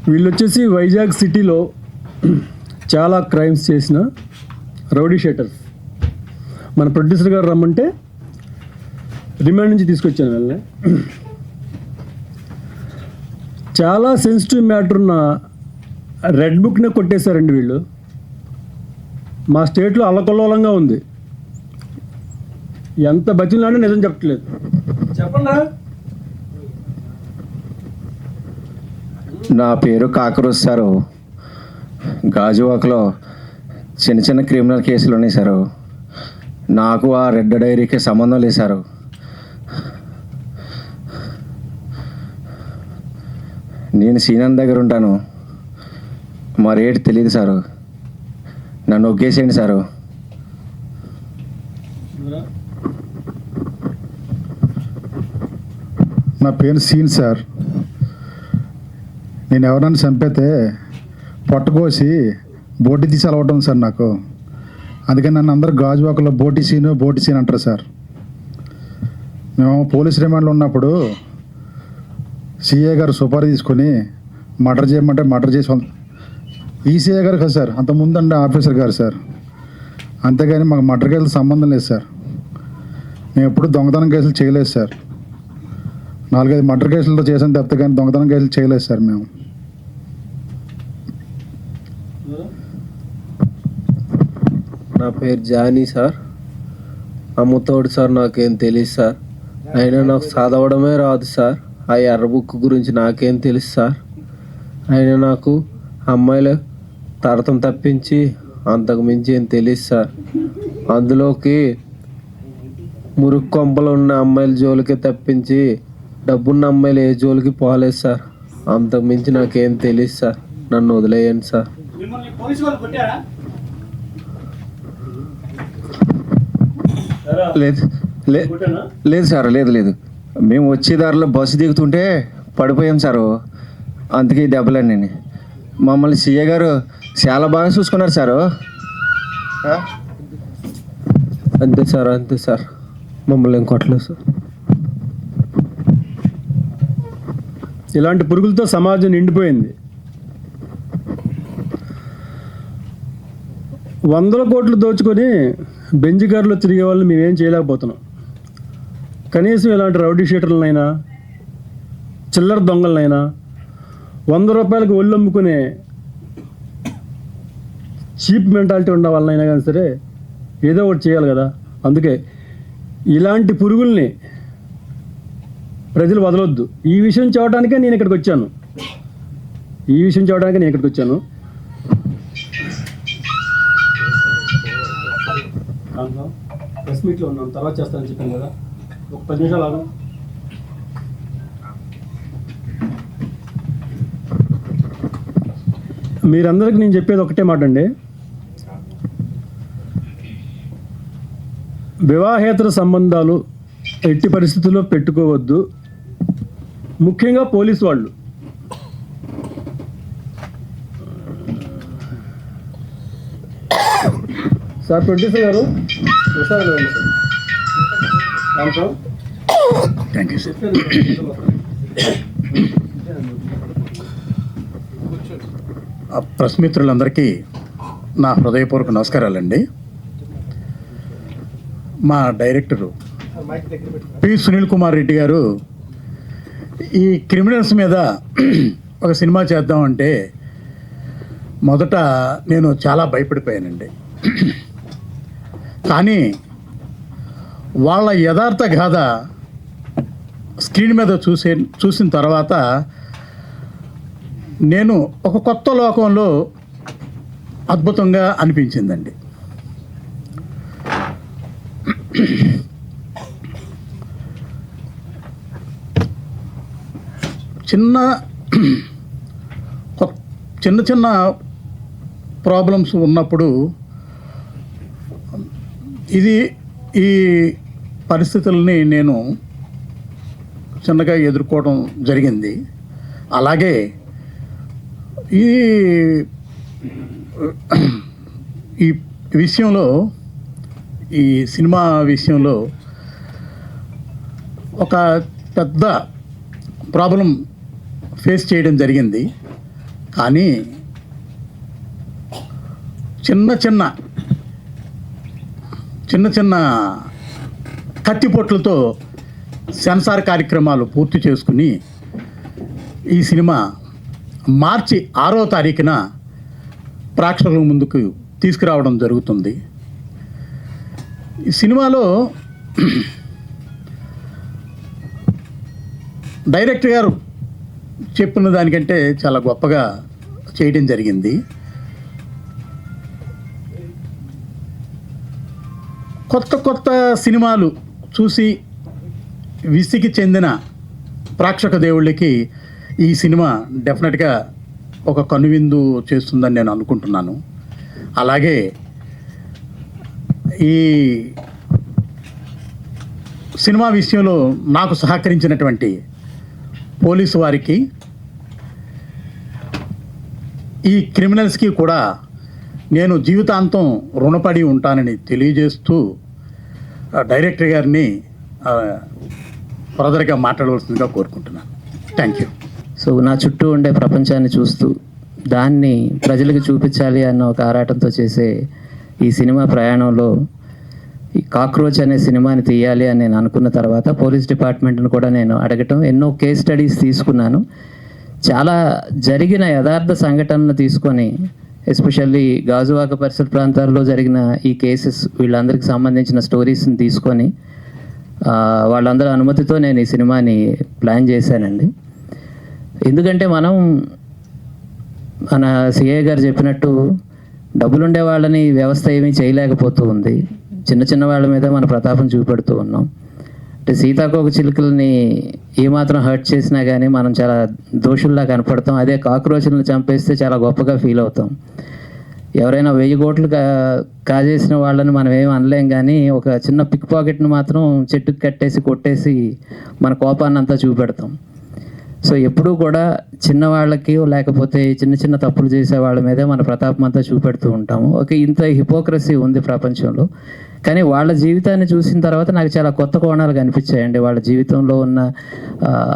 వీళ్ళు వచ్చేసి వైజాగ్ సిటీలో చాలా క్రైమ్స్ చేసిన రౌడీ షీటర్స్. మన ప్రొడ్యూసర్ గారు రమ్మంటే రిమాండ్ నుంచి తీసుకొచ్చాను వీళ్ళని. చాలా సెన్సిటివ్ మ్యాటర్ ఉన్న రెడ్ బుక్నే కొట్టేశారండి వీళ్ళు. మా స్టేట్లో అల్లకల్లోలంగా ఉంది. ఎంత బతిలాంటే నిజం చెప్పట్లేదు. చెప్పండి. నా పేరు కాకరోజ్ సారు. గాజువాకలో చిన్న చిన్న క్రిమినల్ కేసులు ఉన్నాయి సారు. నాకు ఆ రెడ్ డైరీకి సంబంధం లేదు సారు. నేను సీనన్ దగ్గర ఉంటాను. మా రేటు తెలియదు సారు. నన్ను ఒగ్గేసేయండి సారు. నా పేరు సీన్ సార్. నేను ఎవరైనా చంపితే పొట్టకోసి బోటి తీసి అలవటం సార్ నాకు. అందుకని నన్ను అందరూ గాజువాకలో బోటి సీన్ అంటారు సార్. మేము పోలీస్ రిమాండ్లో ఉన్నప్పుడు సిఏ గారు సుపారీ తీసుకొని మర్డర్ చేయమంటే మర్డర్ చేసి ఈ సిఏ గారు కదా సార్, అంతకుముందు ఆఫీసర్ గారు సార్. అంతేగాని మాకు మర్డర్ కేసులు సంబంధం లేదు సార్. మేము ఎప్పుడు దొంగతనం కేసులు చేయలేదు సార్. 4-5 మర్డర్ కేసులతో చేసాను తప్పితే కానీ దొంగతనం కేసులు చేయలేదు సార్ మేము. నా పేరు జానీ సార్. అమ్ముతోడు సార్. నాకేం తెలియదు సార్. అయినా నాకు చదవడమే రాదు సార్. ఆ ఎర్ర బుక్ గురించి నాకేం తెలుసు సార్. అయినా నాకు అమ్మాయిలు తరతం తప్పించి అంతకు మించి ఏం తెలియదు సార్. అందులోకి మురుగు కొంపలు ఉన్న అమ్మాయిల జోలికి తప్పించి డబ్బున్న అమ్మాయిలు ఏ జోలికి పోలేదు సార్. అంతకు మించి నాకేం తెలియదు సార్. నన్ను వదిలేయండి సార్. లేదు లేదు సార్, లేదు. మేము వచ్చే దారిలో బస్సు దిగుతుంటే పడిపోయాం సారు. అందుకే ఈ దెబ్బలన్నీ. మమ్మల్ని సీఏ గారు చాలా బాగా చూసుకున్నారు సారు. అంతే సార్. మమ్మల్ని ఇంకొట్టలేదు సార్. ఇలాంటి పురుగులతో సమాజం నిండిపోయింది. 100 కోట్లు దోచుకొని బెంజ్ కారులో తిరిగే వాళ్ళని మేమేం చేయలేకపోతున్నాం. కనీసం ఇలాంటి రౌడీ షీటర్లనైనా చిల్లర దొంగలనైనా 100 రూపాయలకు ఒళ్ళు అమ్ముకునే చీప్ మెంటాలిటీ ఉన్న వాళ్ళనైనా కానీ సరే ఏదో ఒకటి చేయాలి కదా. అందుకే ఇలాంటి పురుగుల్ని ప్రజలు వదలొద్దు. ఈ విషయం చూడటానికే నేను ఇక్కడికి వచ్చాను. ప్రెస్ మీట్లో ఉన్నాను, తర్వాత చేస్తానని చెప్పాను కదా. ఒక 10 నిమిషాలు ఆగు. మీరందరికీ నేను చెప్పేది ఒకటే మాట అండి. వివాహేతర సంబంధాలు ఎట్టి పరిస్థితుల్లో పెట్టుకోవద్దు. ముఖ్యంగా పోలీసు వాళ్ళు. సార్ ప్రొడ్యూసర్ గారు థ్యాంక్ యూ సార్. ప్రెస్ మిత్రులందరికీ నా హృదయపూర్వక నమస్కారాలండి. మా డైరెక్టరు పి సునీల్ కుమార్ రెడ్డి గారు ఈ క్రిమినల్స్ మీద ఒక సినిమా చేద్దామంటే మొదట నేను చాలా భయపడిపోయానండి. కానీ వాళ్ళ యథార్థ గాథ స్క్రీన్ మీద చూసిన తర్వాత నేను ఒక కొత్త లోకంలో అద్భుతంగా అనిపించిందండి. చిన్న ప్రాబ్లమ్స్ ఉన్నప్పుడు ఈ పరిస్థితుల్ని నేను చిన్నగా ఎదుర్కోవడం జరిగింది. అలాగే ఈ విషయంలో, ఈ సినిమా విషయంలో ఒక పెద్ద ప్రాబ్లం ఫేస్ చేయడం జరిగింది. కానీ చిన్న చిన్న కత్తిపొట్లతో సెన్సార్ కార్యక్రమాలు పూర్తి చేసుకుని ఈ సినిమా మార్చి 6వ తారీఖున ప్రేక్షకుల ముందుకు తీసుకురావడం జరుగుతుంది. ఈ సినిమాలో డైరెక్టర్ గారు చెప్పిన దానికంటే చాలా గొప్పగా చేయడం జరిగింది. కొత్త సినిమాలు చూసి విసిగి చెందిన ప్రేక్షక దేవుళ్ళకి ఈ సినిమా డెఫినెట్గా ఒక కనువిందు చేస్తుందని నేను అనుకుంటున్నాను. అలాగే ఈ సినిమా విషయంలో నాకు సహకరించినటువంటి పోలీసు వారికి, ఈ క్రిమినల్స్కి కూడా నేను జీవితాంతం రుణపడి ఉంటానని తెలియజేస్తూ డైరెక్టర్ గారిని ఫర్దర్గా మాట్లాడవలసిందిగా కోరుకుంటున్నాను. Thank you. సో నా చుట్టూ ఉండే ప్రపంచాన్ని చూస్తూ దాన్ని ప్రజలకు చూపించాలి అన్న ఒక ఆరాటంతో చేసే ఈ సినిమా ప్రయాణంలో ఈ కాక్రోచ్ అనే సినిమాని తీయాలి అని నేను అనుకున్న తర్వాత పోలీస్ డిపార్ట్మెంట్ను కూడా నేను అడగటం, ఎన్నో కేస్ స్టడీస్ తీసుకున్నాను. చాలా జరిగిన యథార్థ సంఘటనలు తీసుకొని, ఎస్పెషల్లీ గాజువాక పరిసర ప్రాంతాల్లో జరిగిన ఈ కేసెస్, వీళ్ళందరికీ సంబంధించిన స్టోరీస్ని తీసుకొని వాళ్ళందరి అనుమతితో నేను ఈ సినిమాని ప్లాన్ చేశానండి. ఎందుకంటే మన సిఐ గారు చెప్పినట్టు డబ్బులుండే వాళ్ళని వ్యవస్థ ఏమీ చేయలేకపోతూ ఉంది. చిన్న వాళ్ళ మీద మన ప్రతాపం చూపెడుతూ ఉన్నాం. అంటే సీతాకోక చిలుకల్ని ఏమాత్రం హర్ట్ చేసినా కానీ మనం చాలా దోషుల్లా కనపడతాం. అదే కాక్రోచ్లను చంపేస్తే చాలా గొప్పగా ఫీల్ అవుతాం. ఎవరైనా 1000 కోట్లు కాజేసిన వాళ్ళని మనం ఏమి అనలేం, కానీ ఒక చిన్న పిక్ పాకెట్ను మాత్రం చెట్టుకు కట్టేసి కొట్టేసి మన కోపాన్ని అంతా చూపెడతాం. సో ఎప్పుడూ కూడా చిన్నవాళ్ళకి లేకపోతే చిన్న తప్పులు చేసే వాళ్ళ మీదే మన ప్రతాపం అంతా చూపెడుతూ ఉంటాము. ఇంత హిపోక్రసీ ఉంది ప్రపంచంలో. కానీ వాళ్ళ జీవితాన్ని చూసిన తర్వాత నాకు చాలా కొత్త కోణాలు కనిపించాయండి. వాళ్ళ జీవితంలో ఉన్న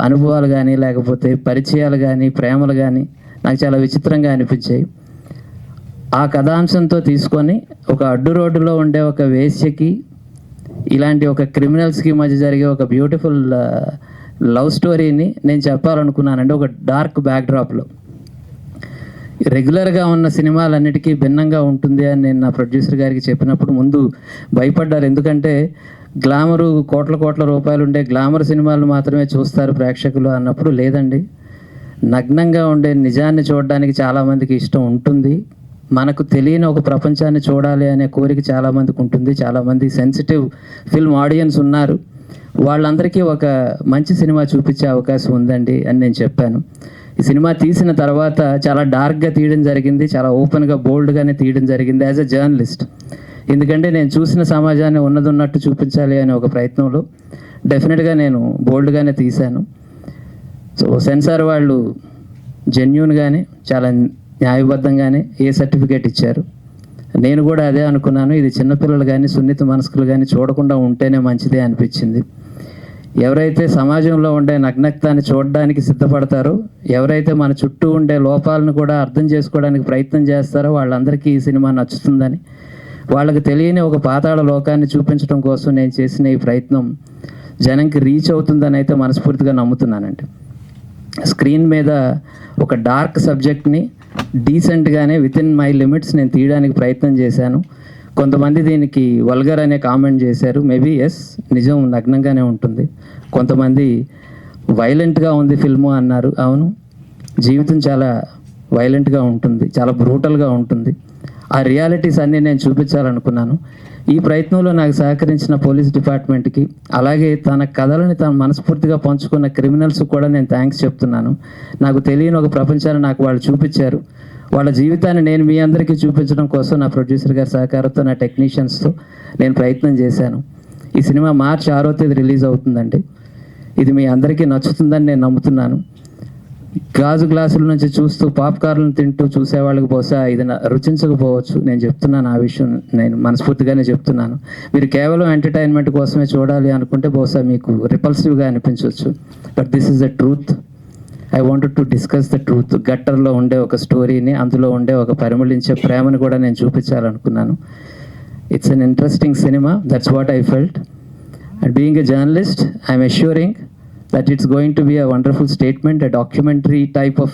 అనుభవాలు కానీ, లేకపోతే పరిచయాలు కానీ, ప్రేమలు కానీ నాకు చాలా విచిత్రంగా అనిపించాయి. ఆ కథాంశంతో తీసుకొని ఒక అడ్డు రోడ్డులో ఉండే ఒక వేశ్యకి, ఇలాంటి ఒక క్రిమినల్స్కి మధ్య జరిగే ఒక బ్యూటిఫుల్ లవ్ స్టోరీని నేను చెప్పాలనుకున్నానండి, ఒక డార్క్ బ్యాక్డ్రాప్లో. రెగ్యులర్గా ఉన్న సినిమాలన్నిటికీ భిన్నంగా ఉంటుంది అని నేను నా ప్రొడ్యూసర్ గారికి చెప్పినప్పుడు ముందు భయపడ్డారు. ఎందుకంటే గ్లామరు కోట్ల రూపాయలు ఉండే గ్లామర్ సినిమాలు మాత్రమే చూస్తారు ప్రేక్షకులు అన్నప్పుడు, లేదండి, నగ్నంగా ఉండే నిజాన్ని చూడడానికి చాలామందికి ఇష్టం ఉంటుంది. మనకు తెలియని ఒక ప్రపంచాన్ని చూడాలి అనే కోరిక చాలామందికి ఉంటుంది. చాలామంది సెన్సిటివ్ ఫిల్మ్ ఆడియన్స్ ఉన్నారు. వాళ్ళందరికీ ఒక మంచి సినిమా చూపించే అవకాశం ఉందండి అని నేను చెప్పాను. ఈ సినిమా తీసిన తర్వాత చాలా డార్క్గా తీయడం జరిగింది, చాలా ఓపెన్గా బోల్డ్గానే తీయడం జరిగింది యాజ్ ఎ జర్నలిస్ట్. ఎందుకంటే నేను చూసిన సమాజాన్ని ఉన్నట్టు చూపించాలి అనే ఒక ప్రయత్నంలో డెఫినెట్గా నేను బోల్డ్గానే తీశాను. సో సెన్సార్ వాళ్ళు జెన్యూన్గానే, చాలా న్యాయబద్ధంగానే ఏ సర్టిఫికేట్ ఇచ్చారు. నేను కూడా అదే అనుకున్నాను. ఇది చిన్నపిల్లలు కానీ, సున్నిత మనస్కులు కానీ చూడకుండా ఉంటేనే మంచిదే అనిపించింది. ఎవరైతే సమాజంలో ఉండే నగ్నత్వాన్ని చూడడానికి సిద్ధపడతారో, ఎవరైతే మన చుట్టూ ఉండే లోపాలను కూడా అర్థం చేసుకోవడానికి ప్రయత్నం చేస్తారో వాళ్ళందరికీ ఈ సినిమా నచ్చుతుందని, వాళ్ళకి తెలియని ఒక పాతాళ లోకాన్ని చూపించడం కోసం నేను చేసిన ఈ ప్రయత్నం జనంకి రీచ్ అవుతుందని అయితే మనస్ఫూర్తిగా నమ్ముతున్నానండి. స్క్రీన్ మీద ఒక డార్క్ సబ్జెక్ట్ని డీసెంట్గానే వితిన్ మై లిమిట్స్ నేను తీయడానికి ప్రయత్నం చేశాను. కొంతమంది దీనికి వల్గర్ అనే కామెంట్ చేశారు. మేబీ ఎస్, నిజం నగ్నంగానే ఉంటుంది. కొంతమంది వైలెంట్గా ఉంది ఫిల్ము అన్నారు. అవును, జీవితం చాలా వైలెంట్గా ఉంటుంది, చాలా బ్రూటల్గా ఉంటుంది. ఆ రియాలిటీస్ అన్నీ నేను చూపించాలనుకున్నాను. ఈ ప్రయత్నంలో నాకు సహకరించిన పోలీస్ డిపార్ట్మెంట్కి, అలాగే తన కథలని తను మనస్ఫూర్తిగా పంచుకున్న క్రిమినల్స్ కూడా నేను థ్యాంక్స్ చెప్తున్నాను. నాకు తెలియని ఒక ప్రపంచాన్ని నాకు వాళ్ళు చూపించారు. వాళ్ళ జీవితాన్ని నేను మీ అందరికీ చూపించడం కోసం నా ప్రొడ్యూసర్ గారి సహకారంతో, నా టెక్నీషియన్స్తో నేను ప్రయత్నం చేశాను. ఈ సినిమా మార్చి 6వ తేదీ రిలీజ్ అవుతుందండి. ఇది మీ అందరికీ నచ్చుతుందని నేను నమ్ముతున్నాను. గాజు గ్లాసుల నుంచి చూస్తూ పాప్కార్న్లు తింటూ చూసేవాళ్ళకి బహుశా ఇది రుచించకపోవచ్చు. నేను చెప్తున్నాను, ఆ విషయం నేను మనస్ఫూర్తిగానే చెప్తున్నాను. మీరు కేవలం ఎంటర్టైన్మెంట్ కోసమే చూడాలి అనుకుంటే బహుశా మీకు రిపల్సివ్గా అనిపించవచ్చు. But this is the truth. I wanted to discuss the truth. గట్టర్లో ఉండే ఒక స్టోరీని, అందులో ఉండే ఒక పరిమళించే ప్రేమను కూడా నేను చూపించాలనుకున్నాను. It's an interesting cinema, that's what I felt. And being a journalist, I'm assuring that it's going to be a wonderful statement, a documentary type of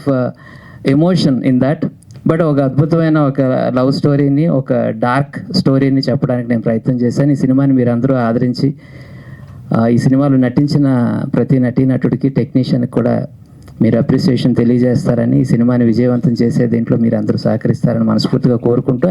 emotion in that. But ఒక అద్భుతమైన ఒక లవ్ స్టోరీని, ఒక dark స్టోరీని చెప్పడానికి నేను ప్రయత్నం చేశాను. ఈ సినిమాని మీరు అందరూ ఆదరించి ఈ సినిమాలో నటించిన ప్రతి నటీనటుడికి, టెక్నీషియన్కి కూడా మీరు అప్రిసియేషన్ తెలియజేస్తారని, ఈ సినిమాని విజయవంతం చేసే దీంట్లో మీరు అందరూ సహకరిస్తారని మనస్ఫూర్తిగా కోరుకుంటూ